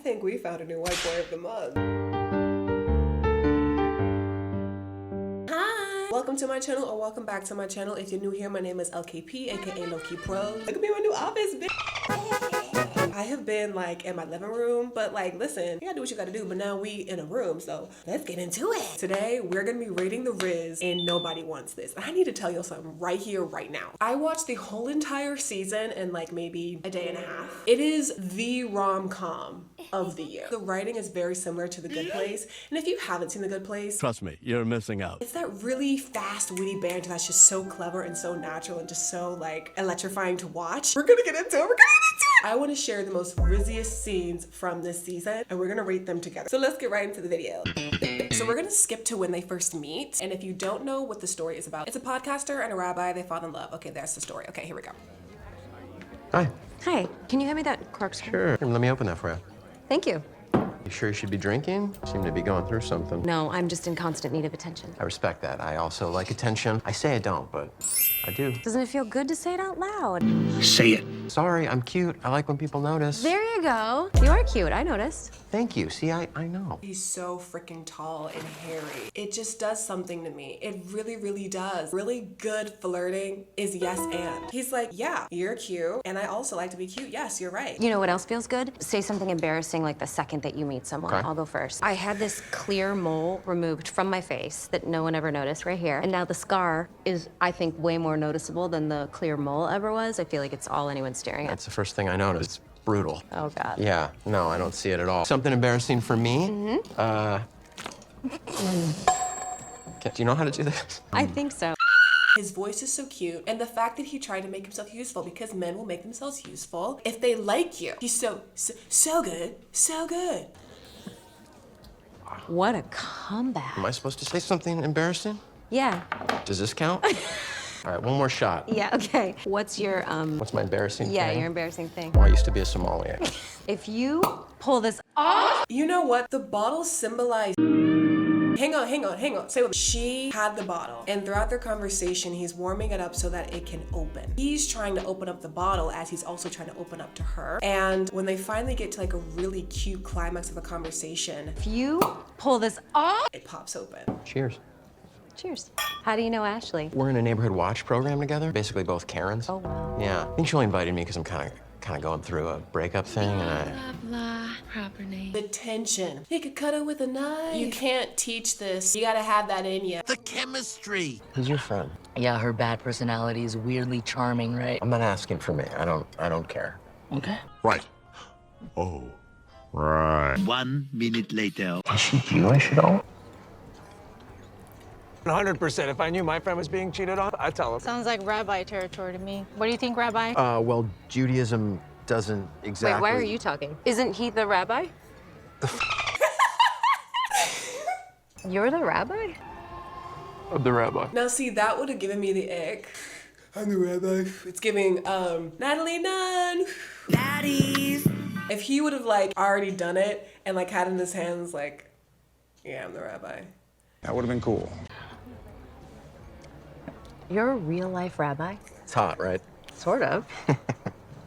think we found a new white boy of the month. Hi! Welcome to my channel, or welcome back to my channel. If you're new here, my name is l.k.p, aka low-keyprose. Look at me in my new office, bitch! I have been like in my living room, but like, listen, you gotta do what you gotta do, but now we in a room, so let's get into it. Today, we're gonna be rating the Rizz and Nobody Wants This. I need to tell you something right here, right now. I watched the whole entire season in like maybe a day and a half. It is the rom-com of the year. The writing is very similar to The Good Place, and if you haven't seen The Good Place, trust me, you're missing out. it's that really fast, witty banter that's just so clever and so natural and just so like electrifying to watch. We're gonna get into it. We're gonna get into it. I want to share the most Rizziest scenes from this season, and we're gonna rate them together. So let's get right into the video. So we're gonna skip to when they first meet, and if you don't know what the story is about, it's a podcaster and a rabbi. They fall in love. Okay, that's the story. Okay, here we go. Hi. Hi, can you hand me that corkscrew? Sure. Let me open that for you. Thank you. You sure you should be drinking? You seem to be going through something. No, I'm just in constant need of attention. I respect that. I also like attention. I say I don't, but I do. Doesn't it feel good to say it out loud? Say it. Sorry, I'm cute. I like when people notice. There you go. You are cute, I noticed. Thank you. See, I know. He's so freaking tall and hairy. It just does something to me. It really, really does. Really good flirting is yes and. He's like, yeah, you're cute, and I also like to be cute. Yes, you're right. You know what else feels good? Say something embarrassing like the second that you meet someone. Okay. I'll go first. I had this clear mole removed from my face that no one ever noticed right here. And now the scar is, I think, way more noticeable than the clear mole ever was. I feel like it's all anyone's staring at. That's the first thing I noticed. It's brutal. Oh, God. Yeah, no, I don't see it at all. Something embarrassing for me? Okay, do you know how to do this? I think so. His voice is so cute, and the fact that he tried to make himself useful, because men will make themselves useful if they like you. He's so good, so good. What a comeback. Am I supposed to say something embarrassing? Yeah. Does this count? All right, one more shot. Yeah, okay. What's your, What's my embarrassing yeah, thing? your embarrassing thing? Well, I used to be a Somalian. If you pull this off. You know what? The bottle symbolized. Hang on. Say what. She had the bottle, and throughout their conversation, he's warming it up so that it can open. He's trying to open up the bottle as he's also trying to open up to her. And when they finally get to like a really cute climax of the conversation, If you pull this off. it pops open. Cheers. Cheers. How do you know Ashley? We're in a neighborhood watch program together, basically both Karens. Oh, wow. Yeah, I think she only invited me because I'm kind of going through a breakup thing, and I... Blah, proper name. The tension. He could cut her with a knife. You can't teach this. You gotta have that in you. The chemistry. Who's your friend? Yeah, her bad personality is weirdly charming, right? I'm not asking for me. I don't care. Okay. Right. Oh, right. 1 minute later. Is she Jewish at all? 100%. If I knew my friend was being cheated on, I'd tell him. Sounds like rabbi territory to me. What do you think, Rabbi? Well, Judaism doesn't exactly... Wait, why are you talking? Isn't he the rabbi? You're the rabbi? The rabbi. Now see, that would have given me the ick. I'm the rabbi. It's giving, Natalie Nunn. Daddies. If he would have like already done it and like had in his hands like, yeah, I'm the rabbi. That would have been cool. You're a real life rabbi? It's hot, right? Sort of.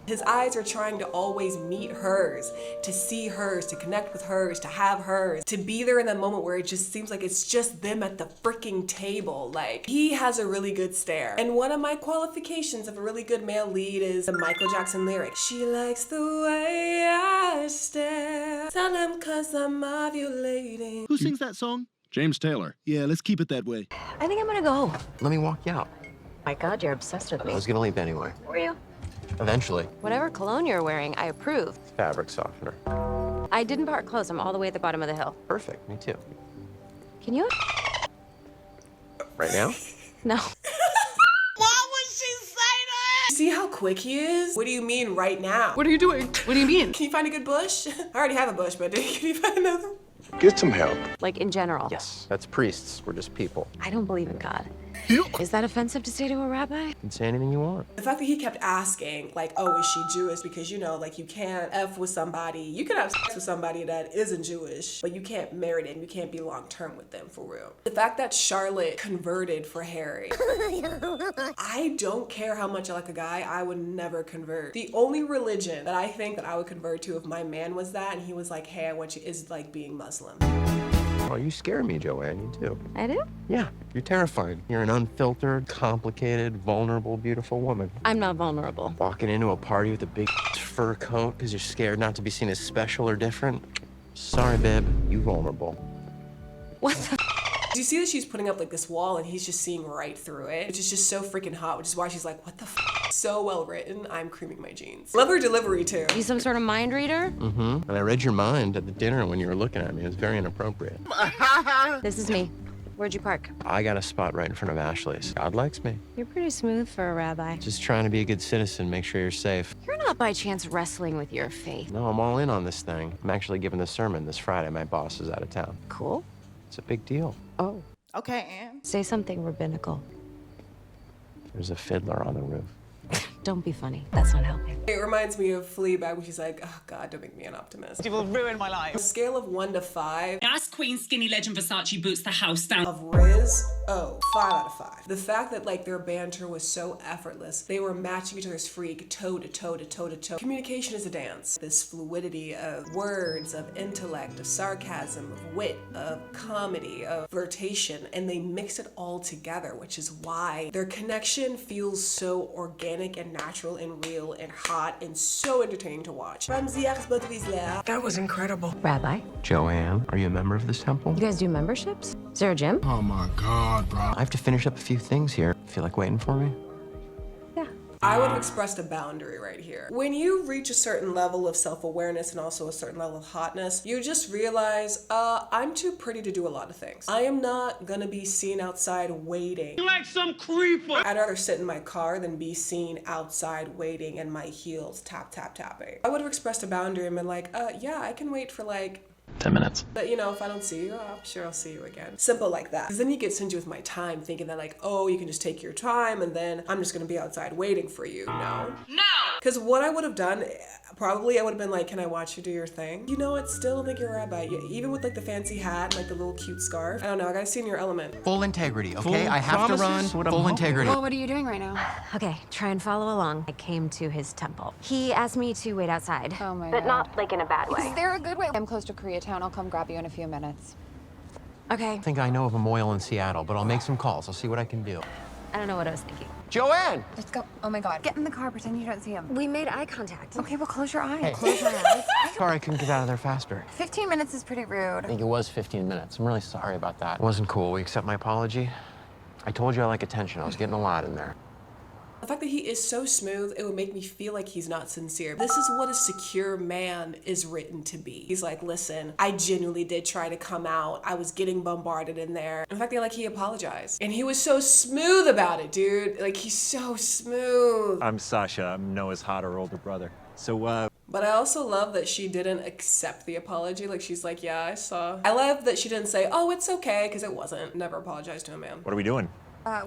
His eyes are trying to always meet hers, to see hers, to connect with hers, to have hers, to be there in that moment where it just seems like it's just them at the freaking table. Like, he has a really good stare. And one of my qualifications of a really good male lead is the Michael Jackson lyric. She likes the way I stare. Tell him 'cause I'm ovulating. Who sings that song? James Taylor. Yeah, let's keep it that way. I think I'm gonna go home. Let me walk you out. My God, you're obsessed with I me. was gonna leave anyway. Were you? Eventually. Whatever cologne you're wearing, I approve. Fabric softener. I didn't park close. I'm all the way at the bottom of the hill. Perfect, me too. Can you? Right now? No. See how quick he is? What do you mean right now? What are you doing? What do you mean? Can you find a good bush? I already have a bush, but can you find another? Get some help. Like in general. Yes. That's priests. We're just people. I don't believe in God. Is that offensive to say to a rabbi? You can say anything you want. The fact that he kept asking, like, oh, is she Jewish? Because, you know, like, you can't F with somebody. You can have sex with somebody that isn't Jewish, but you can't marry them. You can't be long-term with them, for real. The fact that Charlotte converted for Harry. I don't care how much I like a guy. I would never convert. The only religion that I think that I would convert to if my man was that and he was like, hey, I want you, is like being Muslim. Oh, you scare me, Joanne. You do. I do? Yeah, you're terrifying. You're an unfiltered, complicated, vulnerable, beautiful woman. I'm not vulnerable. Walking into a party with a big fur coat because you're scared not to be seen as special or different. Sorry, babe. You vulnerable. What the? Do you see that she's putting up like this wall and he's just seeing right through it? Which is just so freaking hot, which is why she's like, what the f? So well written, I'm creaming my jeans. Love her delivery too. You some sort of mind reader? Mm-hmm. And I read your mind at the dinner when you were looking at me. It was very inappropriate. This is me. Where'd you park? I got a spot right in front of Ashley's. God likes me. You're pretty smooth for a rabbi. Just trying to be a good citizen, make sure you're safe. You're not by chance wrestling with your faith. No, I'm all in on this thing. I'm actually giving the sermon this Friday. My boss is out of town. Cool. It's a big deal. Oh. Okay, and? Say something rabbinical. There's a fiddler on the roof. Don't be funny. That's not helping. It reminds me of Fleabag when she's like, oh God, don't make me an optimist. You will ruin my On life. a scale of 1 to 5, As Queen Skinny Legend Versace boots the house down. of Rizz, oh, 5 out of 5. The fact that like their banter was so effortless, they were matching each other's freak toe to toe to toe to toe. Communication is a dance. This fluidity of words, of intellect, of sarcasm, of wit, of comedy, of flirtation, and they mix it all together, which is why their connection feels so organic and natural and real and hot and so entertaining to watch. That was incredible. Rabbi, Joanne, are you a member of this temple? you guys do memberships? Is there a gym? Oh my God, bro. I have to finish up a few things here. Feel like waiting for me? Yeah. I would have expressed a boundary right here. When you reach a certain level of self-awareness and also a certain level of hotness, you just realize, I'm too pretty to do a lot of things. I am not gonna be seen outside waiting. Like some creeper. I'd rather sit in my car than be seen outside waiting and my heels tapping. I would have expressed a boundary and been like, yeah, I can wait for like 10 minutes. But you know, if I don't see you, I'm sure I'll see you again. Simple like that. Because then you get stingy with my time, thinking that like, oh, you can just take your time and then I'm just gonna be outside waiting for you. No. Because what I would have done, probably I would have been like, can I watch you do your thing? You know what, still don't think you're a rabbi. Even with like the fancy hat and like the little cute scarf. I don't know, I gotta see in your element. Full integrity, okay? Full I have to run. promises? What I'm Full hoping. integrity. Well, what are you doing right now? Okay, try and follow along. I came to his temple. He asked me to wait outside. Oh my But God. not like in a bad way. Is there a good way? I'm close to Koreatown. I'll come grab you in a few minutes. Okay. I think I know of a moil in Seattle, but I'll make some calls. I'll see what I can do. I don't know what I was thinking. Joanne! Let's go. Oh my God. Get in the car. Pretend you don't see him. We made eye contact. Okay, well, close your eyes. Hey. Close your eyes. Sorry I couldn't get out of there faster. 15 minutes is pretty rude. I think it was 15 minutes. I'm really sorry about that. It wasn't cool. Will you accept my apology? I told you I like attention. I was getting a lot in there. The fact that he is so smooth, it would make me feel like he's not sincere. This is what a secure man is written to be. He's like, listen, I genuinely did try to come out. I was getting bombarded in there. In fact, he apologized. And he was so smooth about it, dude. Like, he's so smooth. I'm Sasha. I'm Noah's hotter older brother. So, But I also love that she didn't accept the apology. Like, she's like, yeah, I saw. I love that she didn't say, oh, it's okay, because it wasn't. Never apologized to a man. what are we doing?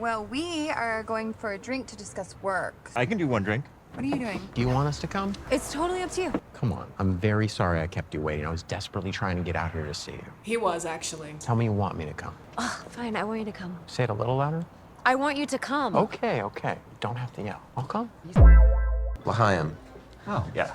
Well, we are going for a drink to discuss work. I can do one drink. What are you doing? Do you want us to come? It's totally up to you. Come on. I'm very sorry I kept you waiting. I was desperately trying to get out here to see you. He was, actually. Tell me you want me to come. Oh, fine, I want you to come. Say it a little louder. I want you to come. Okay. You don't have to yell. I'll come. L'chaim. Oh. Yeah.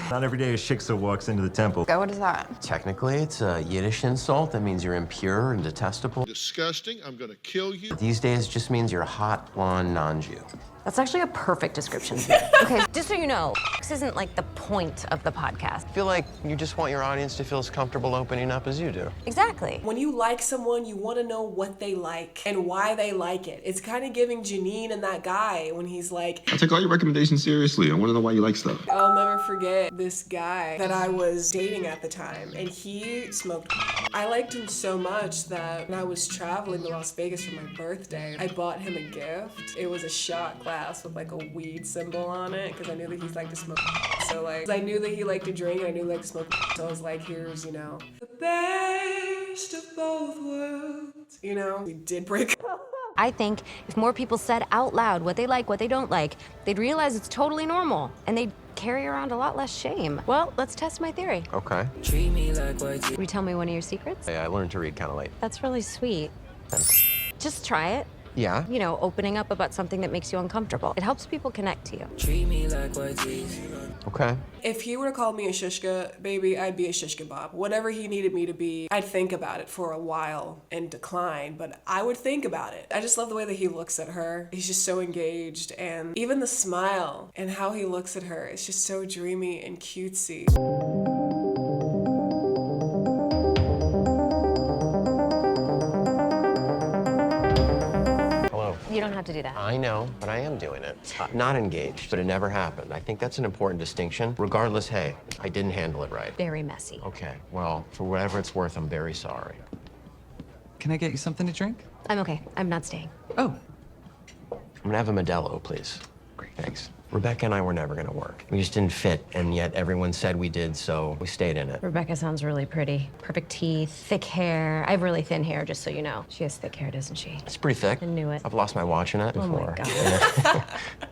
Not every day a shiksa walks into the temple. Go, what is that? Technically, it's a Yiddish insult that means you're impure and detestable. Disgusting. I'm gonna kill you. These days, it just means you're a hot, blonde non-Jew. That's actually a perfect description. Okay, just so you know, this isn't like the point of the podcast. I feel like you just want your audience to feel as comfortable opening up as you do. Exactly. When you like someone, you want to know what they like and why they like it. It's kind of giving Janine and that guy when he's like, I take all your recommendations seriously. I want to know why you like stuff. I'll never forget this guy that I was dating at the time, and he smoked. I liked him so much that when I was traveling to Las Vegas for my birthday, I bought him a gift. It was a shot glass with like a weed symbol on it because I knew that he liked to smoke. So like, I knew that he liked to drink and I knew he liked to smoke. So I was like, here's, you know, the best of both worlds. You know, we did break up. I think if more people said out loud what they like, what they don't like, they'd realize it's totally normal, and they'd carry around a lot less shame. Well, let's test my theory. Okay. Will you tell me one of your secrets? Hey, I learned to read kind of late. That's really sweet. Thanks. Just try it. Yeah? You know, opening up about something that makes you uncomfortable. It helps people connect to you. Okay. If he were to call me a shishka, baby, I'd be a shishka bob. Whatever he needed me to be, I'd think about it for a while and decline, but I would think about it. I just love the way that he looks at her. He's just so engaged, and even the smile and how he looks at her is just so dreamy and cutesy. You don't have to do that. I know, but I am doing it. Not engaged, but it never happened. I think that's an important distinction. Regardless, hey, I didn't handle it right. Very messy. Okay, well, for whatever it's worth, I'm very sorry. Can I get you something to drink? I'm okay. I'm not staying. Oh. I'm gonna have a Modelo, please. Great. Thanks. Rebecca and I were never gonna work. We just didn't fit, and yet everyone said we did, so we stayed in it. Rebecca sounds really pretty. Perfect teeth, thick hair. I have really thin hair, just so you know. She has thick hair, doesn't she? It's pretty thick. I knew it. I've lost my watch in it Oh before. my God.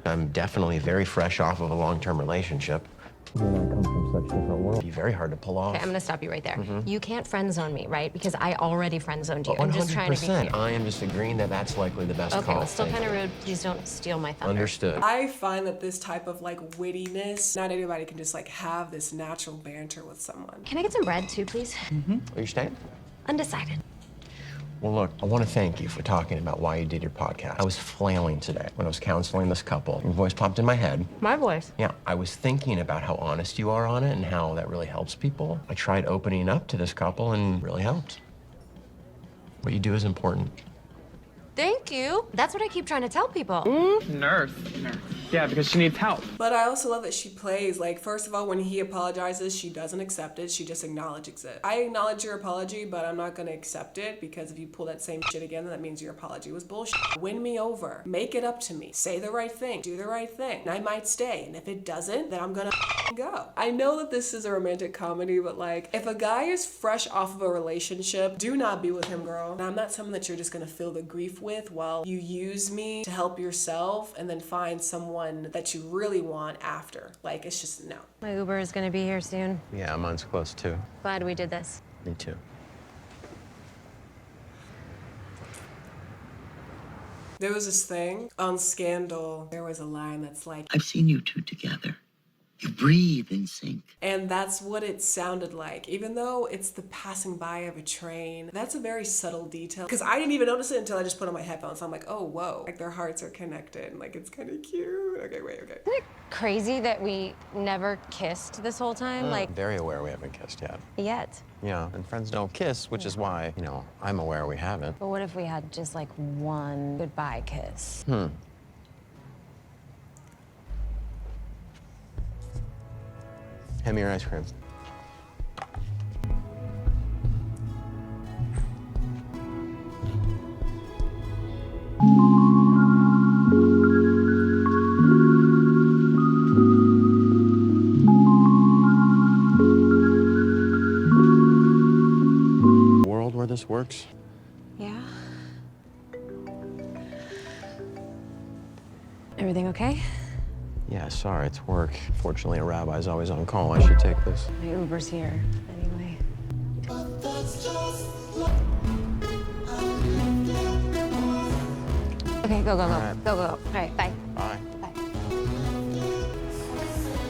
I'm definitely very fresh off of a long-term relationship. You and I come from such different worlds. It'd be very hard to pull off. Okay, I'm gonna stop you right there. You can't friend zone me, right? Because I already friend zoned you. I'm just trying to be 100%. clear. I am just agreeing that that's likely the best Okay, call. well, it's still Thank kind of you. rude. Please don't steal my thunder. Understood. I find that this type of like wittiness, not anybody can just like have this natural banter with someone. Can I get some bread too, please? Are you staying? Undecided. Well, look, I want to thank you for talking about why you did your podcast. I was flailing today when I was counseling this couple. Your voice popped in my head. My voice. Yeah, I was thinking about how honest you are on it and how that really helps people. I tried opening up to this couple and it really helped. What you do is important. Thank you. That's what I keep trying to tell people. Nurse. Yeah, because she needs help. But I also love that she plays, like, first of all, when he apologizes, she doesn't accept it, she just acknowledges it. I acknowledge your apology, but I'm not gonna accept it, because if you pull that same shit again, then that means your apology was bullshit. Win me over, make it up to me, say the right thing, do the right thing, and I might stay, and if it doesn't, then I'm gonna go. I know that this is a romantic comedy, but like, if a guy is fresh off of a relationship, do not be with him, girl. And I'm not someone that you're just gonna feel the grief with while you use me to help yourself and then find someone that you really want after. Like, it's just no. My Uber is gonna be here soon. Yeah, mine's close too. Glad we did this. Me too. There was this thing on Scandal. There was a line that's like, I've seen you two together. You breathe in sync. and that's what it sounded like. Even though it's the passing by of a train, that's a very subtle detail. Because I didn't even notice it until I just put on my headphones. I'm like, oh, whoa. Like, their hearts are connected. Like, it's kind of cute. Okay, wait, okay. Isn't it crazy that we never kissed this whole time? Like, Very aware we haven't kissed yet. yet. Yeah, and friends don't kiss, which is why, you know, I'm aware we haven't. But what if we had just like one goodbye kiss? Hand me your ice cream. World where this works? Yeah. Everything okay? Yeah, sorry, it's work. Fortunately, a rabbi's always on call. I should take this. My Uber's here. Anyway. Okay, go, go, go. right. Go, go, go. All right, bye. Bye.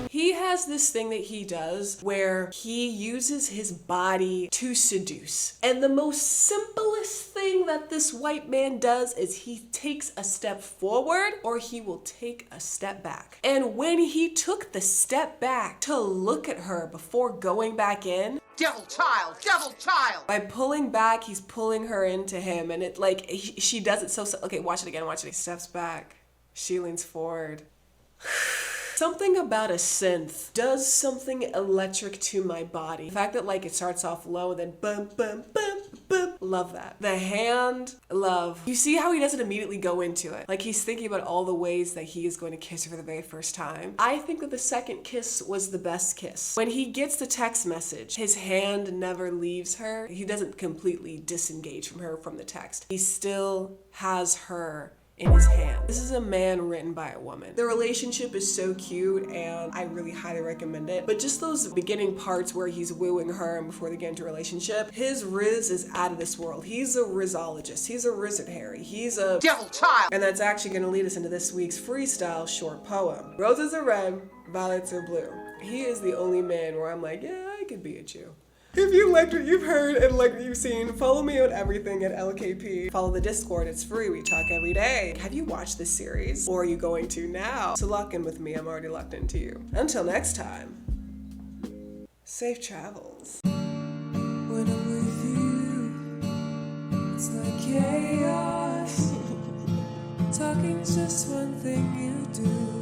He has this thing that he does where he uses his body to seduce. And the most simplest thing that this white man does is he takes a step forward or he will take a step back. And when he took the step back to look at her before going back in, Devil child! Devil child! by pulling back, he's pulling her into him. And it like, she does it so, okay, watch it again, watch it. He steps back, she leans forward. Something about a synth does something electric to my body. The fact that like it starts off low and then bum, bum, bum, boop. Love that. The hand, love. You see how he doesn't immediately go into it. Like he's thinking about all the ways that he is going to kiss her for the very first time. I think that the second kiss was the best kiss. When he gets the text message, his hand never leaves her. He doesn't completely disengage from her from the text. He still has her in his hand. This is a man written by a woman. The relationship is so cute and I really highly recommend it. But just those beginning parts where he's wooing her and before they get into a relationship, his Rizz is out of this world. He's a Rizzologist. He's a Rizzard Harry. He's a devil child. And that's actually gonna lead us into this week's freestyle short poem. Roses are red, violets are blue. He is the only man where I'm like, yeah, I could be a Jew. If you liked what you've heard and liked what you've seen, follow me on everything at l.k.p. Follow the Discord, it's free, we talk every day. Have you watched this series? Or are you going to now? So lock in with me, I'm already locked into you. Until next time, safe travels. When I'm with you, it's like chaos. Talking's just one thing you do.